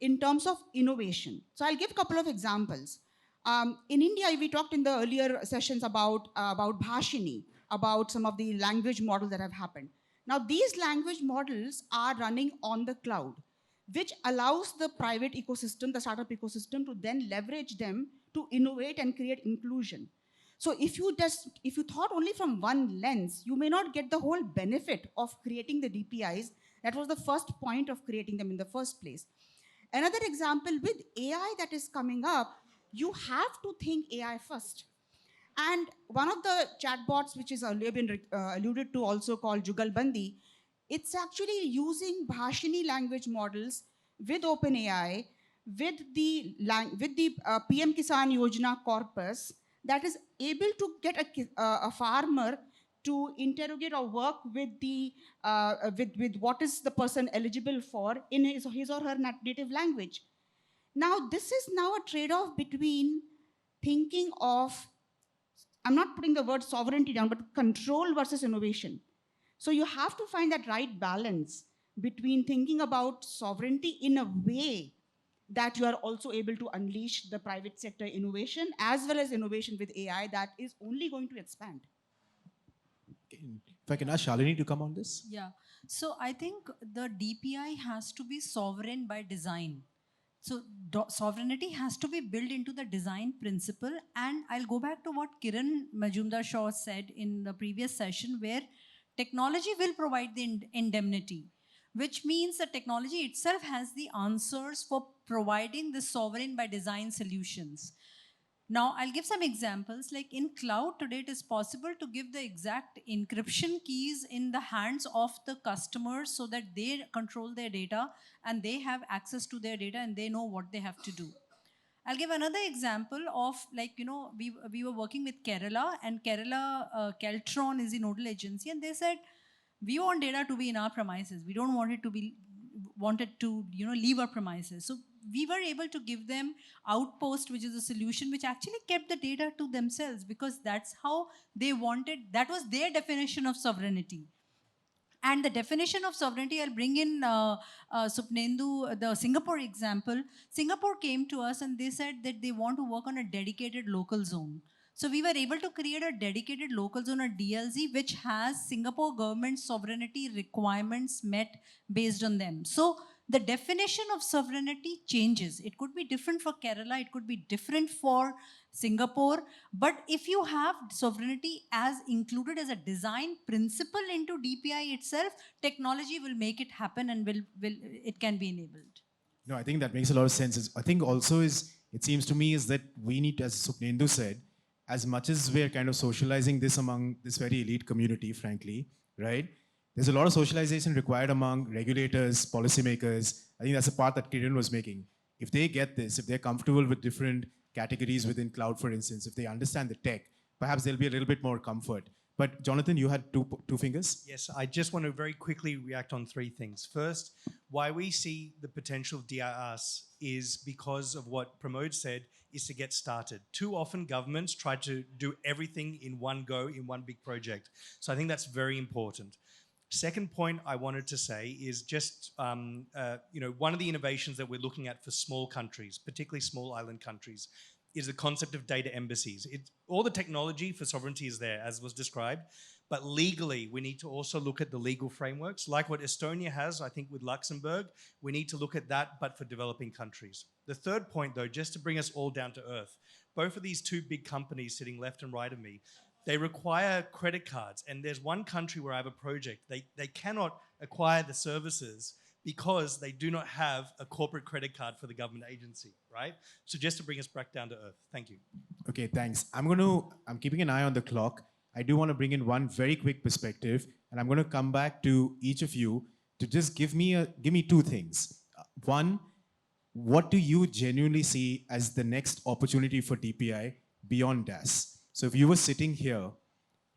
in terms of innovation. So I'll give a couple of examples. In India, we talked in the earlier sessions about Bhashini, about some of the language models that have happened. Now, these language models are running on the cloud, which allows the private ecosystem, the startup ecosystem, to then leverage them to innovate and create inclusion. So if you thought only from one lens, you may not get the whole benefit of creating the DPIs. That was the first point of creating them in the first place. Another example, with AI that is coming up, you have to think AI first. And one of the chatbots, which is earlier been alluded to, also called Jugalbandi, it's actually using Bhashini language models with OpenAI, with the PM Kisan Yojana corpus, that is able to get a farmer to interrogate or work with with what is the person eligible for in his or her native language. Now, this is now a trade-off between thinking of, I'm not putting the word sovereignty down, but control versus innovation. So you have to find that right balance between thinking about sovereignty in a way that you are also able to unleash the private sector innovation as well as innovation with AI that is only going to expand. If I can ask Shalini to come on this. Yeah. So I think the DPI has to be sovereign by design. So sovereignty has to be built into the design principle. And I'll go back to what Kiran Majumdar Shaw said in the previous session, where technology will provide the indemnity, which means the technology itself has the answers for providing the sovereign by design solutions. Now, I'll give some examples. Like in cloud today, it is possible to give the exact encryption keys in the hands of the customers so that they control their data and they have access to their data and they know what they have to do. I'll give another example of, like, we were working with Kerala, and Kerala, Keltron is the nodal agency, and they said, we want data to be in our premises. We don't want it to be leave our premises. So we were able to give them Outpost, which is a solution which actually kept the data to themselves, because that's how they wanted, that was their definition of sovereignty. And the definition of sovereignty, I'll bring in Sopnendu, the Singapore example. Singapore came to us and they said that they want to work on a dedicated local zone. So we were able to create a dedicated local zone, a DLZ, which has Singapore government sovereignty requirements met based on them. So the definition of sovereignty changes. It could be different for Kerala, it could be different for Singapore, but if you have sovereignty as included as a design principle into DPI itself, technology will make it happen and it can be enabled. No, I think that makes a lot of sense. I think also it seems to me is that we need, as Sopnendu said, as much as we're kind of socializing this among this very elite community, frankly, right? There's a lot of socialization required among regulators, policymakers. I think that's the part that Kiran was making. If they get this, if they're comfortable with different categories within cloud, for instance, if they understand the tech, perhaps there'll be a little bit more comfort. But Jonathan, you had two fingers? Yes, I just want to very quickly react on three things. First, why we see the potential of DIRs is because of what Pramod said, is to get started. Too often governments try to do everything in one go, in one big project. So I think that's very important. Second point I wanted to say is just, one of the innovations that we're looking at for small countries, particularly small island countries, is the concept of data embassies. All the technology for sovereignty is there, as was described, but legally, we need to also look at the legal frameworks, like what Estonia has, I think, with Luxembourg. We need to look at that, but for developing countries. The third point, though, just to bring us all down to earth, both of these two big companies sitting left and right of me, they require credit cards. And there's one country where I have a project. They cannot acquire the services because they do not have a corporate credit card for the government agency, right? So just to bring us back down to earth. Thank you. Okay, thanks. I'm keeping an eye on the clock. I do want to bring in one very quick perspective, and I'm going to come back to each of you to just give me two things. One, what do you genuinely see as the next opportunity for DPI beyond DAS? So if you were sitting here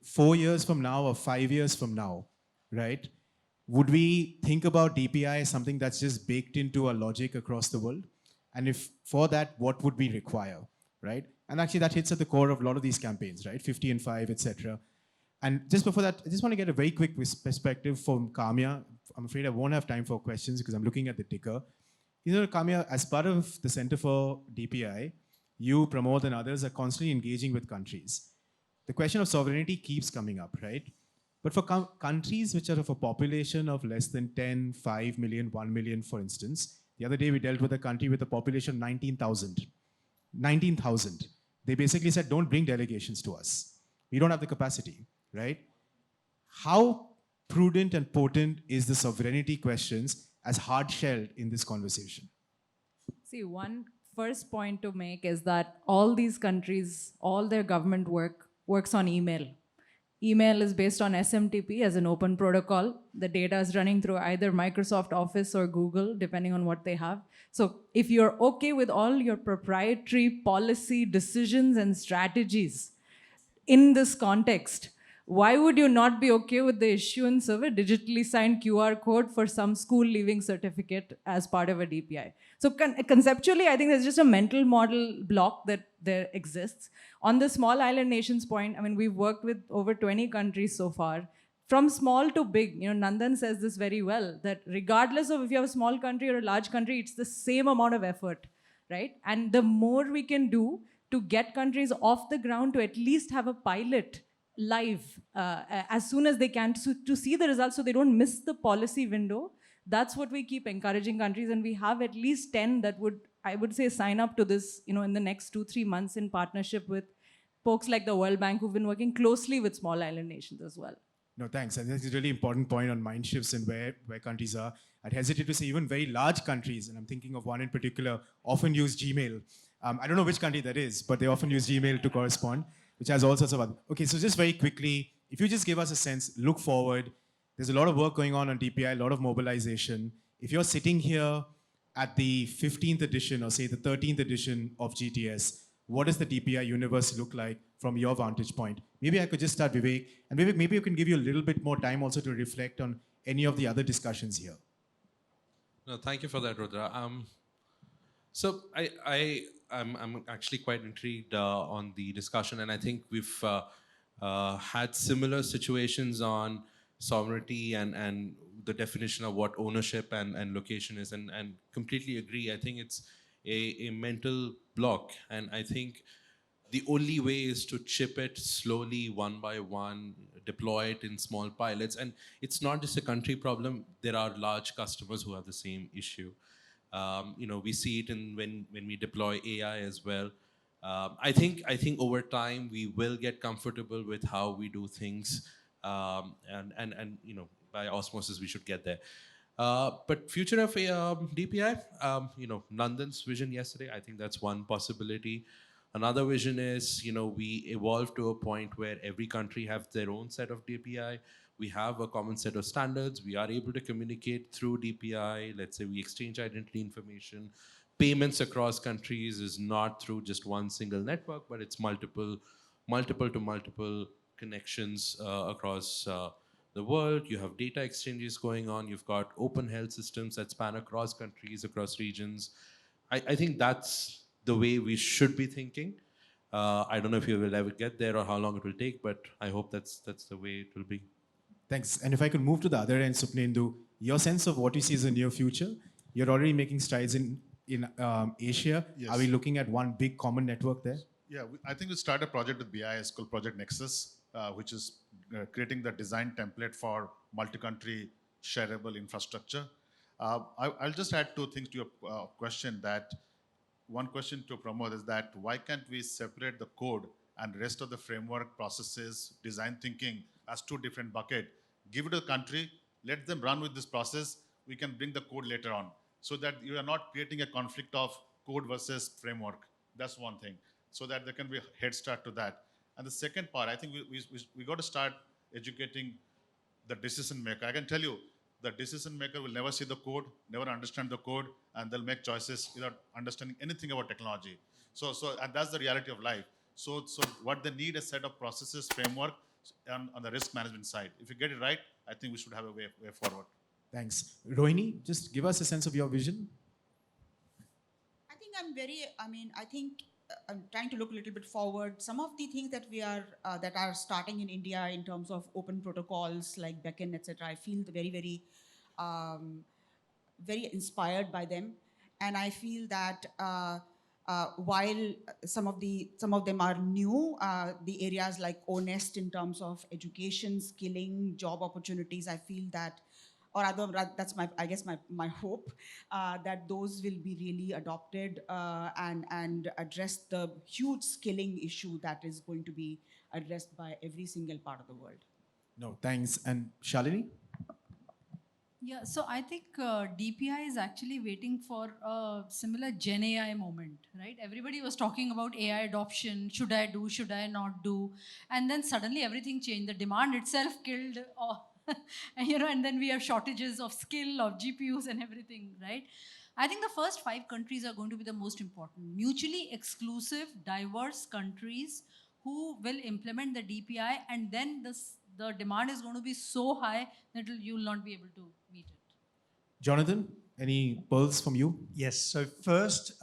4 years from now or 5 years from now, right, would we think about DPI as something that's just baked into our logic across the world? And if for that, what would we require, right? And actually that hits at the core of a lot of these campaigns, right? 50 and 5, etc. And just before that, I just want to get a very quick perspective from Kamya. I'm afraid I won't have time for questions because I'm looking at the ticker. You know, Kamya, as part of the Center for DPI, you, Pramod, and others are constantly engaging with countries. The question of sovereignty keeps coming up, right? But for countries which are of a population of less than 10, 5 million, 1 million, for instance, the other day we dealt with a country with a population of 19,000. 19,000. They basically said, don't bring delegations to us. We don't have the capacity, right? How prudent and potent is the sovereignty questions as hard-shelled in this conversation? See, one first point to make is that all these countries, all their government works on email. Email is based on SMTP as an open protocol. The data is running through either Microsoft Office or Google, depending on what they have. So if you're okay with all your proprietary policy decisions and strategies in this context, why would you not be okay with the issuance of a digitally signed QR code for some school leaving certificate as part of a DPI? So conceptually, I think there's just a mental model block that there exists. On the small island nations point, I mean, we've worked with over 20 countries so far, from small to big. You know, Nandan says this very well, that regardless of if you have a small country or a large country, it's the same amount of effort, right? And the more we can do to get countries off the ground to at least have a pilot live as soon as they can to see the results so they don't miss the policy window. That's what we keep encouraging countries, and we have at least 10 that would, I would say, sign up to this, you know, in the next 2-3 months in partnership with folks like the World Bank who've been working closely with small island nations as well. No, thanks. I think that's a really important point on mind shifts and where countries are. I'd hesitate to say even very large countries, and I'm thinking of one in particular, often use Gmail. I don't know which country that is, but they often use Gmail to correspond, which has all sorts of other. Okay, so just very quickly, if you just give us a sense, look forward. There's a lot of work going on DPI, a lot of mobilization. If you're sitting here at the 15th edition or say the 13th edition of GTS, what does the DPI universe look like from your vantage point? Maybe I could just start, Vivek, and Vivek, maybe you can give you a little bit more time also to reflect on any of the other discussions here. No, thank you for that, Rudra. So I'm actually quite intrigued on the discussion, and I think we've had similar situations on sovereignty and the definition of what ownership and location is, and completely agree. I think it's a mental block, and I think the only way is to chip it slowly, one by one, deploy it in small pilots. And it's not just a country problem. There are large customers who have the same issue. You know, we see it in when we deploy AI as well. I think over time we will get comfortable with how we do things, and you know, by osmosis we should get there. But future of DPI, you know, Nandan's vision yesterday, I think that's one possibility. Another vision is, you know, we evolve to a point where every country have their own set of DPI. We have a common set of standards. We are able to communicate through DPI. Let's say we exchange identity information. Payments across countries is not through just one single network, but it's multiple to multiple connections across the world. You have data exchanges going on. You've got open health systems that span across countries, across regions. I think that's the way we should be thinking. I don't know if you will ever get there or how long it will take, but I hope that's the way it will be. Thanks. And if I could move to the other end, Sopnendu, your sense of what you see as the near future, you're already making strides in Asia. Yes. Are we looking at one big common network there? Yeah, I think we started a project with BIS called Project Nexus, which is creating the design template for multi-country shareable infrastructure. I'll just add two things to your question. That one question to Pramod is that why can't we separate the code and rest of the framework, processes, design thinking as two different buckets? Give it to the country, let them run with this process. We can bring the code later on, so that you are not creating a conflict of code versus framework. That's one thing, so that there can be a head start to that. And the second part, I think we got to start educating the decision maker. I can tell you, the decision maker will never see the code, never understand the code, and they'll make choices without understanding anything about technology. And that's the reality of life. So what they need is a set of processes, framework, on the risk management side. If you get it right, I think we should have a way forward. Thanks. Rohini, just give us a sense of your vision. I think I think I'm trying to look a little bit forward. Some of the things that are starting in India in terms of open protocols like Beacon, etc. I feel very, um, very inspired by them, and I feel that while some of them are new, the areas like Honest in terms of education, skilling, job opportunities, I feel that, or that's I guess my hope, that those will be really adopted and address the huge skilling issue that is going to be addressed by every single part of the world. No, thanks. And Shalini? Yeah, so I think DPI is actually waiting for a similar Gen AI moment, right? Everybody was talking about AI adoption. Should I do? Should I not do? And then suddenly everything changed. The demand itself killed, and then we have shortages of skill, of GPUs and everything, right? I think the first 5 countries are going to be the most important. Mutually exclusive, diverse countries who will implement the DPI, and then the demand is going to be so high that you will not be able to meet it. Jonathan, any pearls from you? Yes. So first,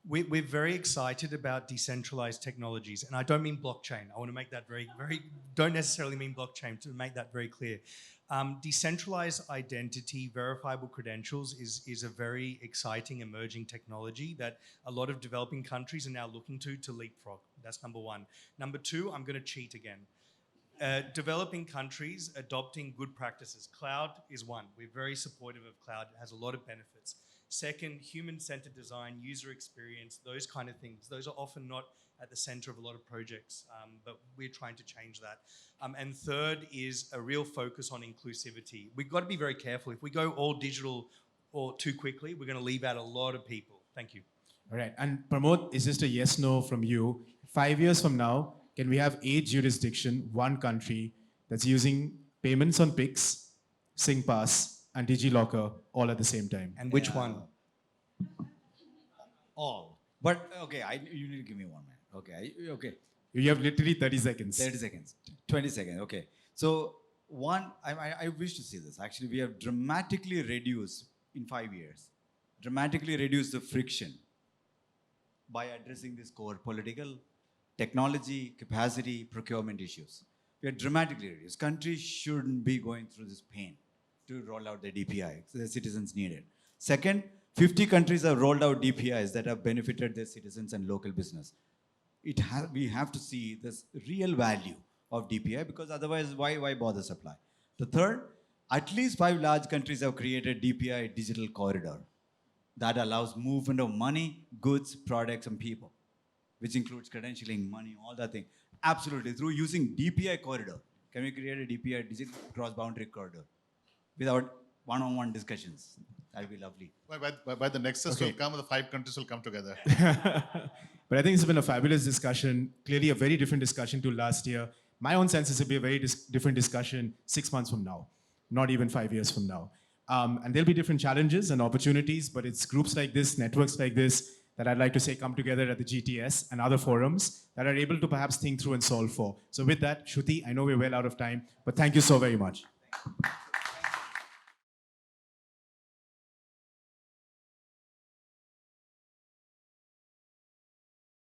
we're very excited about decentralized technologies, and I don't mean blockchain. I want to make that don't necessarily mean blockchain, to make that very clear. Decentralized identity, verifiable credentials is a very exciting emerging technology that a lot of developing countries are now looking to leapfrog. That's number one. Number two, I'm going to cheat again. Developing countries adopting good practices. Cloud is one. We're very supportive of cloud. It has a lot of benefits. Second, human-centered design, user experience, those kind of things. Those are often not at the center of a lot of projects, but we're trying to change that. And third is a real focus on inclusivity. We've got to be very careful. If we go all digital or too quickly, we're going to leave out a lot of people. Thank you. All right. And Pramod, is just a yes, no from you. 5 years from now, can we have a jurisdiction, one country that's using payments on PIX, SingPass, and DigiLocker all at the same time? And which one? All. But okay, you need to give me 1 minute. Okay. You have literally 30 seconds. 30 seconds. 20 seconds. Okay. So I wish to see this. Actually, we have dramatically reduced in 5 years, dramatically reduced the friction by addressing these core political, technology, capacity, procurement issues. We are dramatically reduced. Countries shouldn't be going through this pain to roll out the DPI. So the citizens need it. Second, 50 countries have rolled out DPIs that have benefited their citizens and local business. We have to see this real value of DPI, because otherwise, why bother supply? The third, at least 5 large countries have created DPI digital corridor that allows movement of money, goods, products, and people, which includes credentialing, money, all that thing. Absolutely. Through using DPI corridor, can we create a DPI digital cross-boundary corridor without one-on-one discussions? That would be lovely. By the nexus will come, the 5 countries will come together. But I think it's been a fabulous discussion, clearly a very different discussion to last year. My own sense is it'll be a very different discussion 6 months from now, not even 5 years from now. And there'll be different challenges and opportunities, but it's groups like this, networks like this, that I'd like to say come together at the GTS and other forums that are able to perhaps think through and solve for. So with that, Shruti, I know we're well out of time, but thank you so very much.